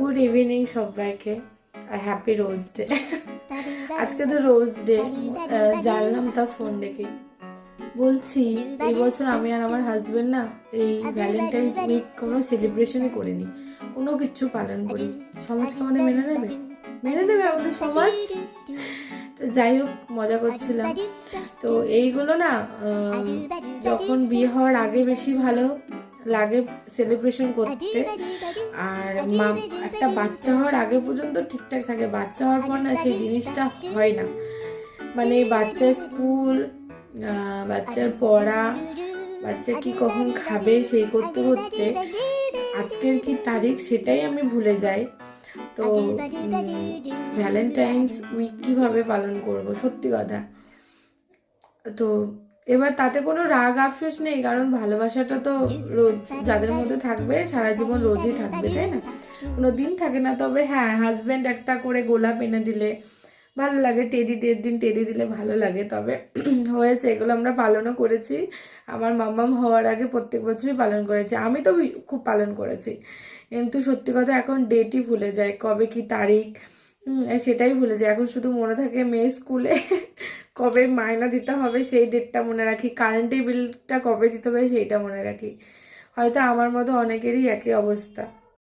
Good evening সবাইকে, happy rose day. আজকে তো রোজ ডে, জানলাম তা ফোন ডেকে বলছি এই বছর আমি আর আমার হাজবেন্ড না এই ভ্যালেন্টাইন্স উইক কোনো সেলিব্রেশনই করিনি, কোনো কিছু পালন করি। সমাজকে আমাদের মেনে নেবে? মেনে নেবে আমাদের সমাজ? তো যাই হোক, মজা করছিলাম। তো এইগুলো না যখন বিয়ে হওয়ার আগে বেশি ভালো লাগে সেলিব্রেশন করতে, আর একটা বাচ্চা হওয়ার আগে পর্যন্ত ঠিকঠাক থাকে। বাচ্চা হওয়ার পর না সেই জিনিসটা হয় না। মানে বাচ্চার স্কুল, বাচ্চার পড়া, বাচ্চা কি কখন খাবে সেই করতে করতে আজকের কি তারিখ সেটাই আমি ভুলে যাই। তো ভ্যালেন্টাইন্স উইক কিভাবে পালন করব, সত্যি কথা। তো এবার তাতে কোনো রাগ আফসোস নেই, কারণ ভালোবাসাটা তো রোজ যাদের মধ্যে থাকবে সারা জীবন রোজই থাকবে, তাই না? কোনো দিন থাকে না। তবে হ্যাঁ, হাজব্যান্ড একটা করে গোলাপ এনে দিলে ভালো লাগে, টেডির দিন টেডি দিলে ভালো লাগে। তবে হয়েছে, এগুলো আমরা পালনও করেছি। আমার মাম্মাম হওয়ার আগে প্রত্যেক বছরই পালন করেছি, আমি তো খুব পালন করেছি। কিন্তু সত্যি কথা এখন ডেটই ভুলে যায়, কবে কি তারিখ সেটাই ভুলে যায়। এখন শুধু মনে থাকে মেয়ে স্কুলে কবে মায়না দিতে হবে সেই ডেটটা মনে রাখি, কারেন্টের বিলটা কবে দিতে হবে সেইটা মনে রাখি। হয়তো আমার মতো অনেকেরই একই অবস্থা।